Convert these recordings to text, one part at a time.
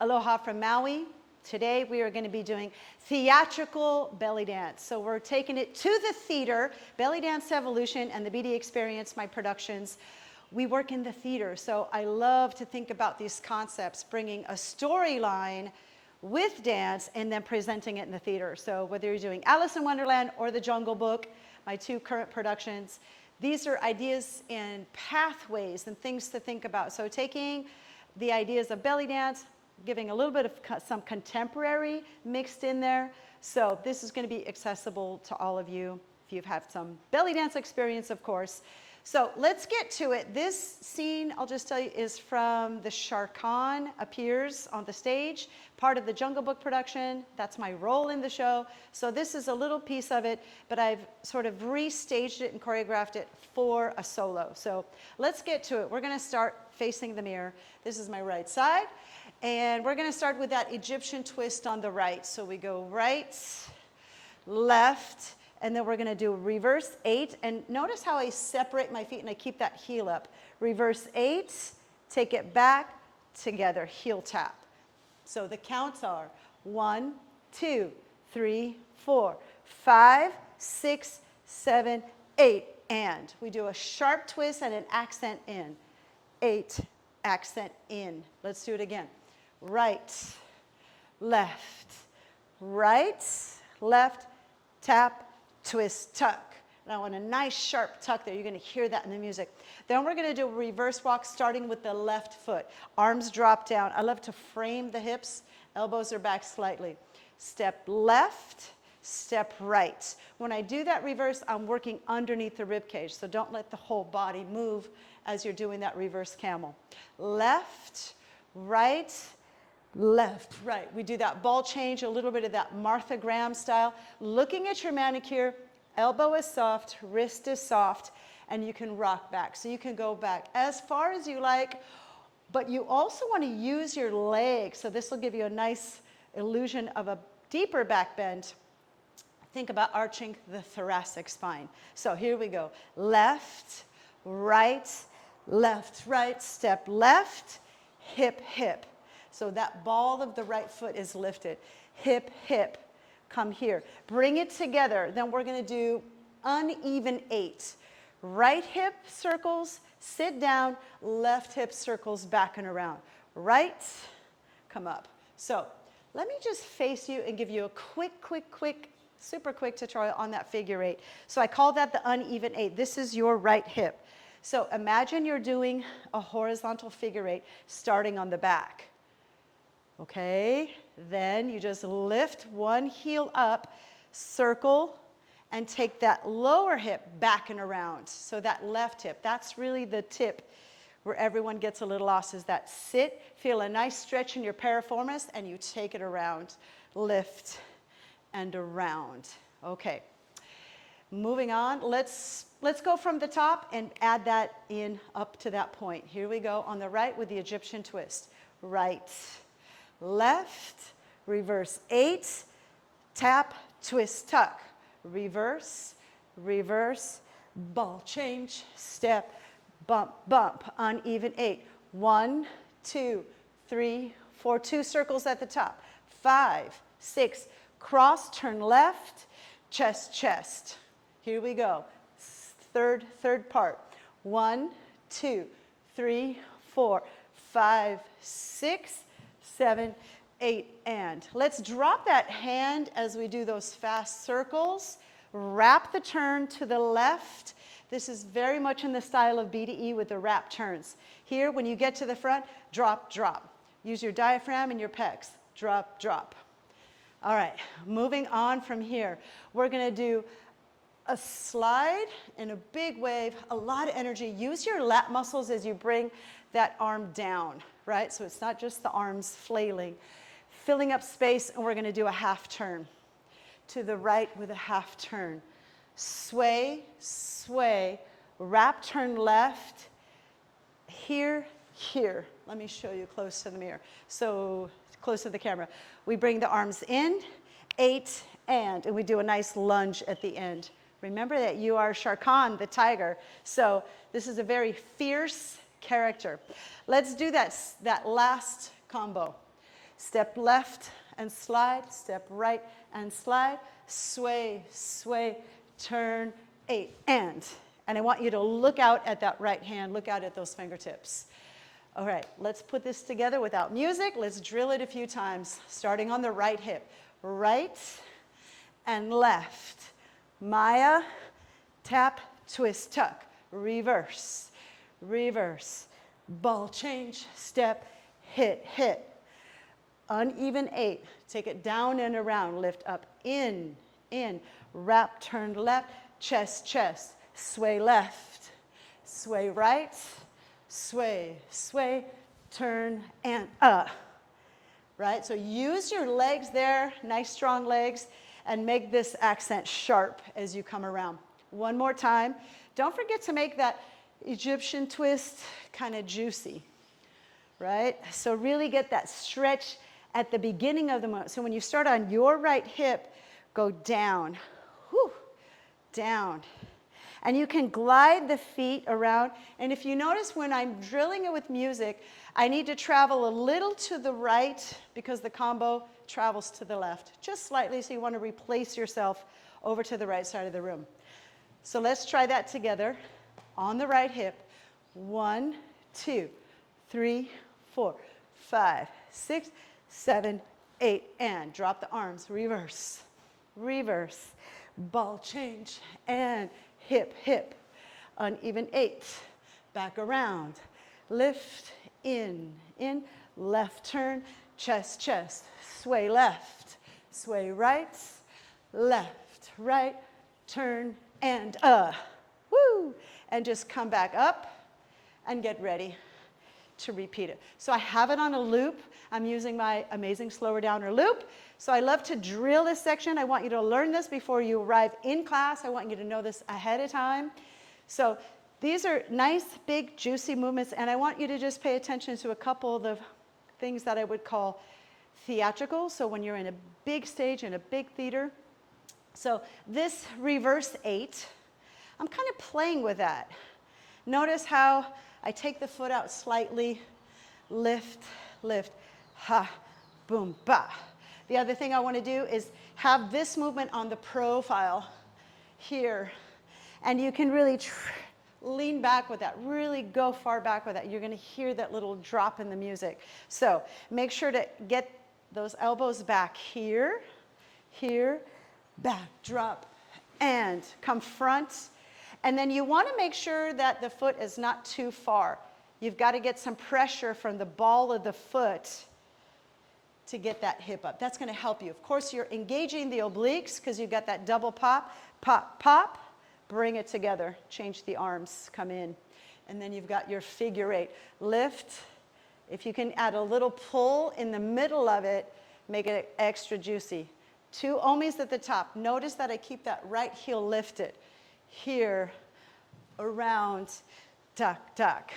Aloha from Maui. Today we are going to be doing theatrical belly dance. So we're taking it to the theater. Belly Dance Evolution and the BD Experience, my productions, we work in the theater. So I love to think about these concepts, bringing a storyline with dance and then presenting it in the theater. So whether you're doing Alice in Wonderland or The Jungle Book, my two current productions, these are ideas and pathways and things to think about. So taking the ideas of belly dance, giving a little bit of some contemporary mixed in there. So this is going to be accessible to all of you if you've had some belly dance experience, of course. So let's get to it. This scene, I'll just tell you, is from the Shere Khan appears on the stage, part of the Jungle Book production. That's my role in the show. So this is a little piece of it, but I've sort of restaged it and choreographed it for a solo. So let's get to it. We're going to start facing the mirror. This is my right side. And we're going to start with that Egyptian twist on the right. So we go right, left, and then we're going to do reverse 8. And notice how I separate my feet and I keep that heel up. Reverse 8, take it back, together, heel tap. So the counts are 1, 2, 3, 4, 5, 6, 7, 8. And we do a sharp twist and an accent in. 8, accent in. Let's do it again. Right, left, tap, twist, tuck. And I want a nice sharp tuck there. You're going to hear that in the music. Then we're going to do a reverse walk starting with the left foot. Arms drop down. I love to frame the hips. Elbows are back slightly. Step left, step right. When I do that reverse, I'm working underneath the rib cage. So don't let the whole body move as you're doing that reverse camel. Left, right, left, right. We do that ball change, a little bit of that Martha Graham style. Looking at your manicure, elbow is soft, wrist is soft, and you can rock back. So you can go back as far as you like, but you also want to use your legs. So this will give you a nice illusion of a deeper back bend. Think about arching the thoracic spine. So here we go. Left, right, step left, hip, hip. So that ball of the right foot is lifted. Hip, hip. Come here. Bring it together. Then we're going to do uneven 8. Right hip circles, sit down. Left hip circles back and around. Right, come up. So let me just face you and give you a quick, super quick tutorial on that figure 8. So I call that the uneven 8. This is your right hip. So imagine you're doing a horizontal figure 8 starting on the back. Okay, then you just lift one heel up, circle, and take that lower hip back and around. So that left hip, that's really the tip where everyone gets a little lost, is that sit, feel a nice stretch in your piriformis, and you take it around, lift, and around. Okay, moving on, let's go from the top and add that in up to that point. Here we go on the right with the Egyptian twist. Right, left, reverse 8, tap, twist, tuck, reverse, reverse, ball change, step, bump, bump, uneven 8. 1, 2, 3, 4, 2 circles at the top. 5, 6, cross, turn left, chest, chest. Here we go. Third part. 1, 2, 3, 4, 5, 6, 7, 8, and. Let's drop that hand as we do those fast circles. Wrap the turn to the left. This is very much in the style of BDE with the wrap turns. Here, when you get to the front, drop, drop. Use your diaphragm and your pecs. Drop, drop. All right, moving on from here. We're going to do a slide and a big wave, a lot of energy. Use your lat muscles as you bring that arm down, right? So it's not just the arms flailing. Filling up space, and we're going to do a half turn. To the right with a half turn. Sway, sway, wrap, turn left. Here, here. Let me show you close to the mirror. So close to the camera. We bring the arms in, 8, and we do a nice lunge at the end. Remember that you are Shere Khan, the tiger. So this is a very fierce character. Let's do that last combo. Step left and slide, step right and slide, sway, sway, turn, 8, and I want you to look out at that right hand, look out at those fingertips. All right, let's put this together without music. Let's drill it a few times, starting on the right hip. Right and left. Maya, tap, twist, tuck. Reverse, reverse. Ball change, step, hit, hit. Uneven 8. Take it down and around. Lift up, in. Wrap, turn left, chest, chest. Sway left, sway right, sway, sway, turn, and up. Right? So use your legs there, nice strong legs, and make this accent sharp as you come around. One more time. Don't forget to make that Egyptian twist kind of juicy. Right? So really get that stretch at the beginning of the movement. So when you start on your right hip, go down, whew, down. And you can glide the feet around. And if you notice when I'm drilling it with music, I need to travel a little to the right because the combo travels to the left, just slightly, so you want to replace yourself over to the right side of the room. So let's try that together. On the right hip, 1, 2, 3, 4, 5, 6, 7, 8, and drop the arms, reverse, reverse, ball change, and hip, hip, uneven 8, back around, lift, in, left turn, chest, chest, sway left, sway right, left, right, turn, and woo, and just come back up and get ready to repeat it. So I have it on a loop. I'm using my amazing slower downer loop. So I love to drill this section. I want you to learn this before you arrive in class. I want you to know this ahead of time. So these are nice, big, juicy movements, and I want you to just pay attention to a couple of the things that I would call theatrical. So when you're in a big stage, in a big theater. So this reverse 8, I'm kind of playing with that. Notice how I take the foot out slightly, lift, lift, ha, boom, ba. The other thing I want to do is have this movement on the profile here. And you can really lean back with that, really go far back with that. You're going to hear that little drop in the music. So make sure to get those elbows back here, here, back, drop, and come front. And then you want to make sure that the foot is not too far. You've got to get some pressure from the ball of the foot to get that hip up. That's going to help you. Of course, you're engaging the obliques because you've got that double pop, pop, pop. Bring it together. Change the arms. Come in. And then you've got your figure 8. Lift. If you can add a little pull in the middle of it, make it extra juicy. 2 omis at the top. Notice that I keep that right heel lifted. Here, around, duck, duck.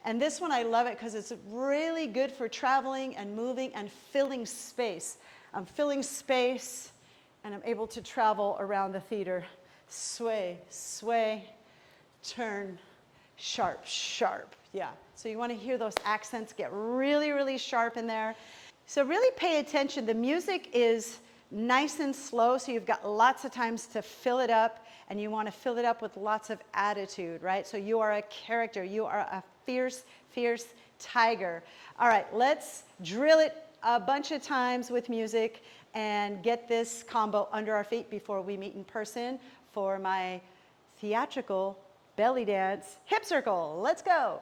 And this one, I love it because it's really good for traveling and moving and filling space. I'm filling space, and I'm able to travel around the theater. Sway, sway, turn, sharp, sharp. Yeah, so you want to hear those accents get really, really sharp in there. So really pay attention. The music is nice and slow, so you've got lots of times to fill it up, and you want to fill it up with lots of attitude, right? So you are a character. You are a fierce, fierce tiger. All right, let's drill it a bunch of times with music and get this combo under our feet before we meet in person for my theatrical belly dance hip circle. Let's go.